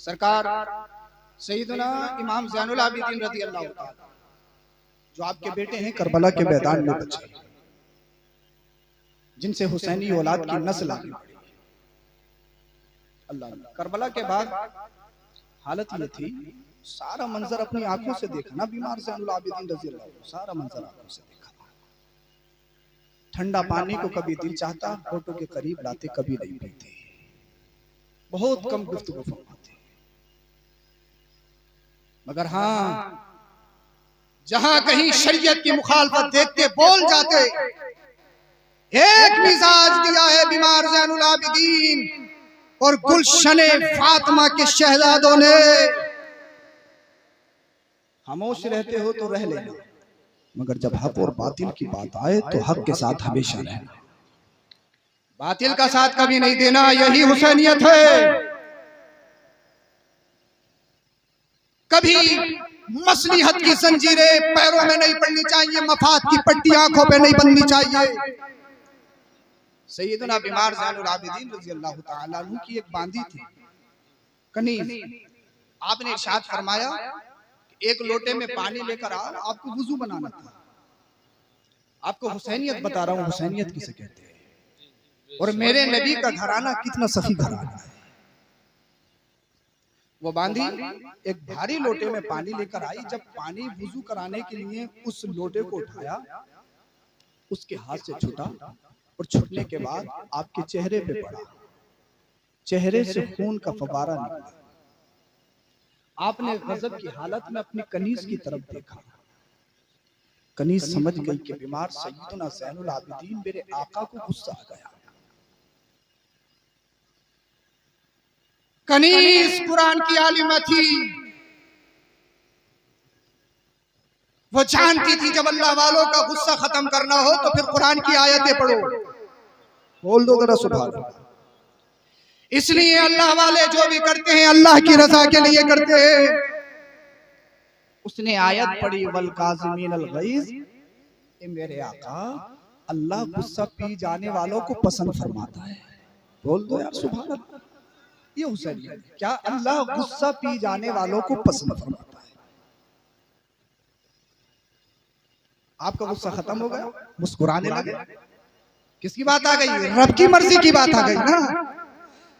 सरकार सैयदना इमाम ज़ैनुल आबिदीन रज़ी अल्लाह ताला जो आपके बेटे हैं करबला के मैदान में बचे, जिनसे हुसैनी औलाद की नस्ल आगे बढ़ी। अल्लाह करबला के बाद हालत ये थी, सारा मंजर अपनी आंखों से देखा ना, बीमार ज़ैनुल आबिदीन रज़ी अल्लाह ताला सारा मंजर आंखों से देखा। ठंडा पानी को कभी दिल चाहता होठों के करीब लाते, कभी नहीं पीते, बहुत कम गुफ्तगू फरमाते। मगर हाँ, जहां कहीं शरीयत की मुखालफत देखते बोल जाते। एक मिजाज दिया है बीमार ज़ैनुल आबिदीन और गुलशने फातिमा के शहजादों ने। खामोश रहते हो तो रह लेना, मगर जब हक और बातिल की बात आए तो हक के साथ हमेशा रहना, बातिल का साथ कभी नहीं देना। यही हुसैनियत है। कभी मसलिहत की जंजीरें पैरों में नहीं पड़नी चाहिए, मफाद की पट्टी आंखों पे नहीं बननी चाहिए। सैयदना बीमार ज़ैनुल आबिदीन रज़ी अल्लाह ताला अन्हु की एक बांदी थी कनीज। आपने इरशाद फरमाया कि एक लोटे में पानी लेकर आ, आपको वुजू बनाना था। आपको हुसैनियत बता रहा हूं, हुसैनियत किसे कहते हैं और मेरे नबी का घराना कितना सफी घराना है। वो बांदी एक भारी लोटे में पानी लेकर आई। जब पानी वुजू कराने के लिए उस लोटे को उठाया, उसके हाथ से छूटा और छूटने के बाद आपके चेहरे पे पड़ा। चेहरे से खून का फवारा निकला। आपने गजब की हालत में अपनी कनीज की तरफ देखा। कनीज समझ गई कि बीमार सैयदना ज़ैनुल आबिदीन मेरे आका को गुस्सा आ गया। कनीज कुरान की आलिमा थी। वो जानती थी जब अल्लाह वालों का गुस्सा खत्म करना हो तो फिर कुरान की आयतें पढ़ो। बोल दो जरा सुभान अल्लाह। इसलिए अल्लाह वाले जो भी करते हैं अल्लाह की रजा के लिए करते हैं। उसने आयत पढ़ी, वल काज़िमीन अल गैज़। ए मेरे आका, अल्लाह गुस्सा पी जाने वालों को पसंद फरमाता है। बोल दो यार सुभान अल्लाह। ये हुसैनियत है क्या? अल्लाह गुस्सा पी जाने वालों को पसंद फरमाता है। आपका गुस्सा खत्म हो गया, मुस्कुराने लगे। किसकी बात आ गई? रब की मर्जी की बात आ गई ना।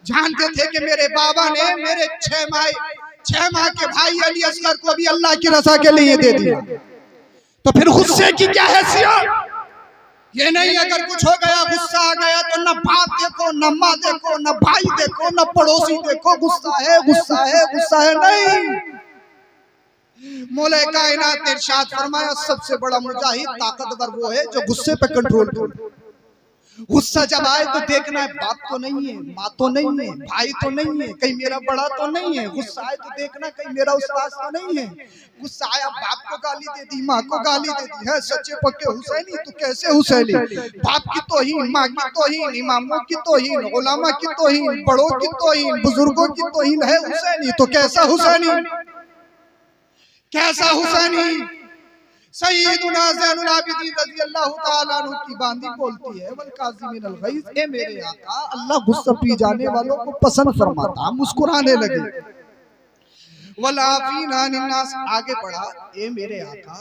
जानते थे कि मेरे बाबा ने मेरे 6 माह के भाई अली असगर को भी अल्लाह की रजा के लिए दे दिया, तो फिर गुस्से की क्या हैसियत? ये नहीं अगर कुछ हो गया, गुस्सा आ गया तो न बाप देखो, न माँ देखो, न भाई देखो, न पड़ोसी देखो, गुस्सा है गुस्सा है गुस्सा है। नहीं, मौला कायनात ने इरशाद फरमाया, सबसे बड़ा मुजाहिद ताकतवर वो है जो गुस्से पे कंट्रोल करे। गुस्सा जब आए तो देखना है बाप तो नहीं है, माँ तो नहीं है, भाई तो नहीं है, कहीं मेरा बड़ा तो नहीं है। गुस्सा आए तो देखना कहीं मेरा उस्ताद तो नहीं है। गुस्सा आया, बाप को गाली दे दी, माँ को गाली दे दी, है सच्चे पक्के हुसैनी तो कैसे हुसैनी? बाप की तौहीन, माँ की तौहीन, इमामों की तौहीन, उलमा की तौहीन, बड़ों की तौहीन, बुजुर्गों की तौहीन, है हुसैनी तो कैसा हुसैनी? कैसा हुसैनी? सैयदना ज़ैनुल आबिदीन रज़ी अल्लाह ताला अन्हु की बांदी बोलती है, वल काज़िमीन अल गैज़। ए मेरे आका, अल्लाह गुस्सा पी जाने वालों को पसंद फरमाता। मुस्कुराने लगे। वल आफ़ीना अनिन नास, आगे बढ़ा, ए मेरे आका,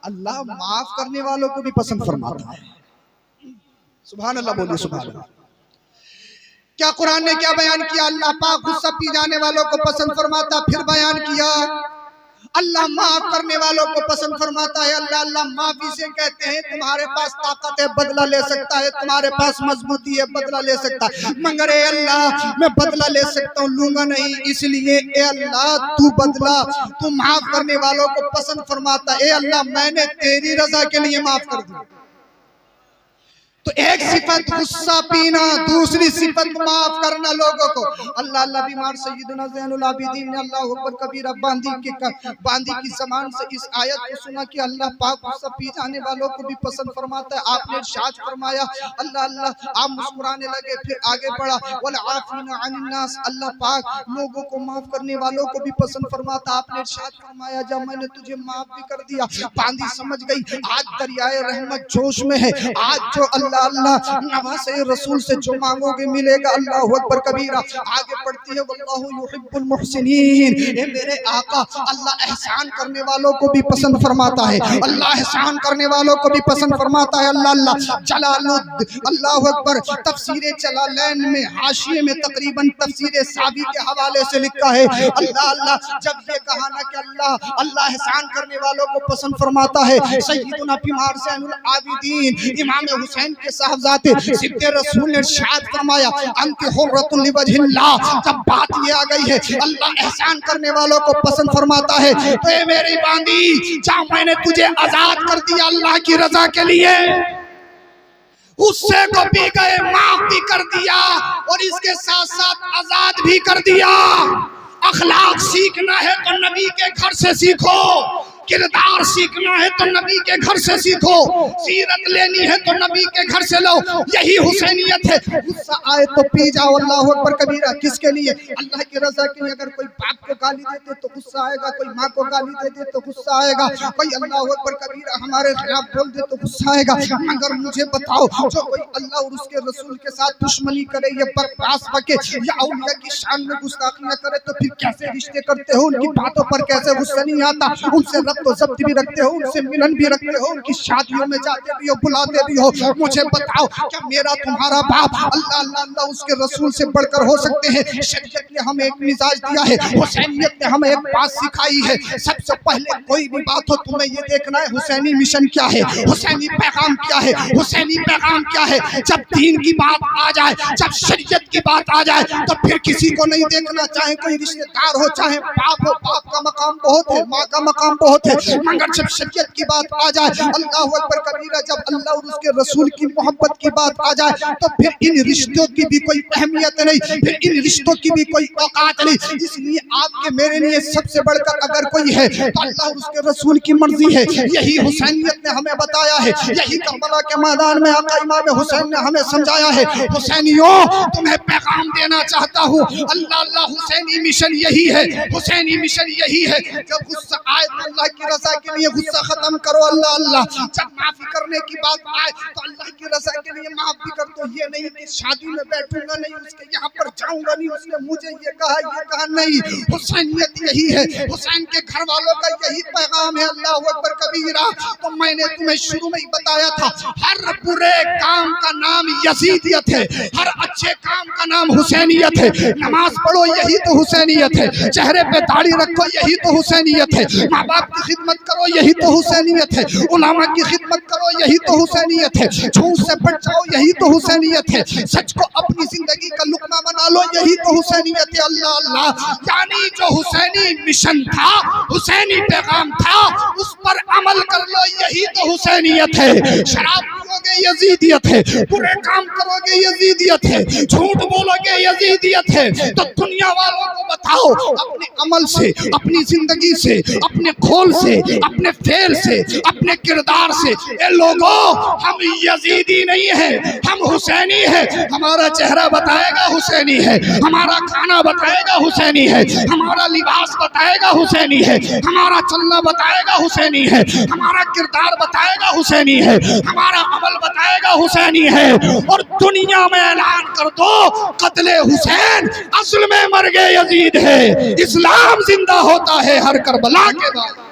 अल्लाह माफ करने वालों को भी पसंद फरमाता है। सुभान अल्लाह, बोलिए सुभान अल्लाह। क्या कुरान ने क्या बयान किया? अल्लाह पाक गुस्सा पी जाने वालों को पसंद फरमाता। फिर बयान किया अल्लाह माफ करने वालों को पसंद फरमाता है। अल्लाह माफी से कहते हैं तुम्हारे पास ताकत है, बदला ले सकता है, तुम्हारे पास मजबूती है, बदला ले सकता है, मगर ए अल्लाह मैं बदला ले सकता हूँ, लूंगा नहीं। इसलिए ए अल्लाह तू बदला, तू माफ करने वालों को पसंद फरमाता। ए अल्लाह मैंने तेरी रजा के लिए माफ कर दिया। तो एक सिफत गुस्सा पीना, दूसरी सिफत माफ करना लोगों को। अल्लाह अल्लाह बीमार सैयदना ज़ैनुल आबिदीन ने अल्लाह अकबर कबीरा बांदी की ज़बान से इस आयत को सुना कि अल्लाह पाक गुस्सा पी जाने वालों को भी पसंद फरमाता है। आपने इरशाद फरमाया, अल्लाह अल्लाह, आप मुस्कुराने लगे। फिर आगे बढ़ा, वल आफ़ीना अनिन नास, अल्लाह पाक लोगों को माफ करने वालों को भी पसंद फरमाता। आपने इरशाद फरमाया, जब मैंने तुझे माफ भी कर दिया, बांदी समझ गई आज दरियाए रहमत जोश में है। आज जो अल्लाह अल्लाह अल्लाह, नवासे रसूल से जो मांगोगे मिलेगा। अल्लाहु अकबर कबीरा। आगे पढ़ती है वल्लाहु युहिब्बुल मुहसिनीन, ये मेरे आका अल्लाह एहसान करने वालों को भी पसंद फरमाता है, अल्लाह एहसान करने वालों को भी पसंद फरमाता है। अल्लाह अल्लाह जलालुद, अल्लाहु अकबर। तफसीर जलालैन में हाशिए में तकरीबन तफसीर सावी के हवाले से लिखा है अल्लाह अल्लाह, जब ये कहा ना कि अल्लाह अल्लाह एहसान करने वालों को पसंद फरमाता है, सैयदुना बीमार ज़ैनुल आबिदीन इमाम हुसैन के साहबजादे सिद्दे रसूल ने इरशाद फरमाया अंति हुर्रतुन लिवजहिल्लाह। जब बात ये आ गई है अल्लाह एहसान करने वालों को पसंद फरमाता है, तो ये मेरी बांदी जा, मैंने तुझे आजाद कर दिया अल्लाह की रजा के लिए, गुस्से को भी गए माफ भी कर दिया और इसके साथ साथ आजाद भी कर दिया। अखलाक सीखना है तो नबी के घर से सीखो, किरदार सीखना है तो नबी के घर से सीखो, सीरत लेनी है तो नबी के घर से लो, यही हुसैनियत है। गुस्सा आए तो पी जाओ, अल्लाहु अकबर कबीरा। किसके लिए? अल्लाह की रजा के लिए। अगर कोई बाप को गाली देते तो गुस्सा आएगा, कोई माँ को गाली देते तो गुस्सा आएगा, कोई अल्लाहु अकबर कबीरा हमारे खिलाफ बोल दे तो गुस्सा आएगा। मगर मुझे बताओ, जो कोई अल्लाह और उसके रसूल के साथ दुश्मनी करे, ये बकवास बके या औलिया की शान में गुस्ताखियां करे, तो फिर कैसे रिश्ते करते हो? उनकी बातों पर कैसे गुस्सा नहीं आता? उनसे तो जब्त भी रखते हो, उनसे मिलन भी रखते हो, उनकी शादियों में जाते भी हो, बुलाते भी हो। मुझे बताओ, क्या मेरा तुम्हारा बाप अल्लाह अल्लाह अल्लाह उसके रसूल से बढ़कर हो सकते हैं? शरीयत ने हमें एक मिजाज दिया है, हुसैनियत ने हमें एक बात सिखाई है। सबसे पहले कोई भी बात हो तुम्हें ये देखना है हुसैनी मिशन क्या है, हुसैनी पैगाम क्या है, हुसैनी पैगाम क्या है। जब दीन की बात आ जाए, जब शरीयत की बात आ जाए, तो फिर किसी को नहीं देखना, चाहे कोई रिश्तेदार हो, चाहे बाप हो। बाप का मकाम बहुत है, माँ का मकाम बहुत है, मगर जब शरीयत की बात आ जाए, अल्लाहु अकबर कबीरा, जब अल्लाह और उसके रसूल की मोहब्बत की बात आ जाए, तो फिर इन रिश्तों की भी कोई अहमियत नहीं, फिर इन रिश्तों की भी कोई औकात नहीं। इसलिए आपके मेरे लिए सबसे बढ़कर अगर कोई है तो अल्लाह और उसके रसूल की मर्जी है। यही हुसैनियत ने हमें बताया है, यही करबला के मैदान में आका इमाम हुसैन ने हमें समझाया है। हुसैनियों, तुम्हें पैगाम देना चाहता हूँ, अल्लाह अल्लाह हुसैनी मिशन यही है, हुसैनी मिशन यही है। जब गुस्सा आए तो अल्लाह की रजा के लिए गुस्सा खत्म करो, अल्लाह अल्लाह। जब माफी करने की बात आए तो अल्लाह की रजा के लिए माफ भी कर दो। ये नहीं कि शादी में बैठूंगा नहीं, उसके यहाँ पर जाऊंगा नहीं, उसने मुझे ये कहा नहीं। हुसैनियत यही है, हुसैन के घर वालों का यही पैगाम है। अल्लाहु अकबर कबीरा। तो मैंने तुम्हें शुरू में ही बताया था, हर बुरे काम का नाम यजीदियत है, हर अच्छे काम का नाम हुसैनियत है। नमाज पढ़ो, यही तो हुसैनियत है। चेहरे पे दाढ़ी रखो, यही तो हुसैनियत है। माँ बाप की खिदमत करो, यही तो हुसैनियत है। उलामा की खिदमत करो, यही तो हुसैनियत है। झूठ से बच जाओ, यही तो हुसैनियत है। सच को अपनी जिंदगी का लुक्मा बना लो, यही तो हुसैनियत है। अल्लाह अल्लाह। यानी जो हुसैनी मिशन था, हुसैनी पैगाम था, उस पर अमल कर लो, यही तो हुसैनियत है। शराब पियोगे, यजीदियत है। बुरे काम करोगे, यजीदियत है। झूठ बोलोगे, यजीदियत है। तो दुनिया वालों को बताओ, अपने अमल से, अपनी जिंदगी से, अपने खोल से, अपने फेल से, अपने किरदार से, ये लोगों हम यजीदी नहीं है, हम हुसैनी है। हमारा चेहरा बताएगा हुसैनी है, हमारा खाना बताएगा हुसैनी है, हमारा लिबास बताएगा हुसैनी है, हमारा चलना बताएगा हुसैनी है, हमारा किरदार बताएगा हुसैनी है, हमारा अमल बताएगा हुसैनी है। और दुनिया में ऐलान कर दो, कत्ले हुसैन असल में मर गए यजीद है। इस्लाम जिंदा होता है हर करबला के बाद।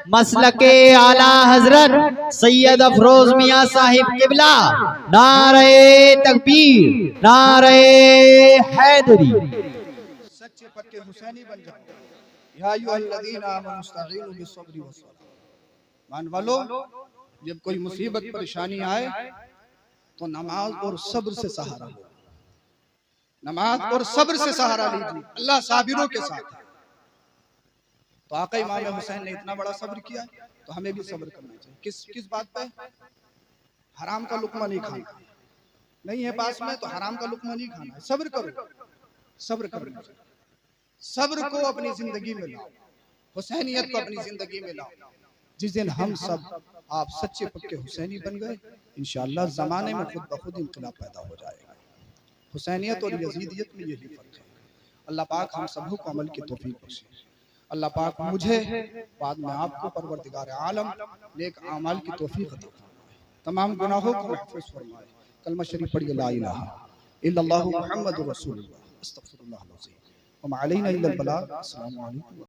मसलके आला हजरत सैयद अफरोज मियां साहिब किबला, नारे तकबीर, नारे हैदरी। सच्चे पक्के हुसैनी बन जाओ। या अय्युहल्लज़ीना आमनू इस्तईनु बिस्सब्रि वस्सलाह। मान वालो, जब कोई मुसीबत परेशानी आए तो नमाज और सब्र से सहारा लो, नमाज और सब्र से सहारा लीजिए। अल्लाह साबिरों के साथ है। तो आका इमाम हुसैन ने इतना बड़ा सब्र किया, तो हमें भी सब्र करना चाहिए। किस बात पे? हराम का लुकमा नहीं खाना, नहीं है पास में तो हराम का लुकमा नहीं खाना है। सब्र करो, सब्र करो, सब्र को अपनी जिंदगी में लाओ, हुसैनियत को अपनी जिंदगी में लाओ। जिस दिन हम सब आप सच्चे पक्के हुसैनी बन गए, इंशाअल्लाह ज़माने में खुद ब खुद इंक़िलाब पैदा हो जाएगा। हुसैनियत और यजीदियत में यही फ़र्क है। अल्लाह पाक हम सबको अमल की तौफीक बख्शे। अल्लाह पाक मुझे बाद में आपको परवरदिगार आलम नेक आमाल की तौफीक अता फरमाए, तमाम गुनाहों को महफूज फरमाए। कलमा शरीफ पढ़िए, ला इलाहा इल्लल्लाहु मुहम्मदुर रसूलुल्लाह अस्तगफिरुल्लाह अल-अज़ीम व मा अलैना इल्लल बलाग। अस्सलामु अलैकुम।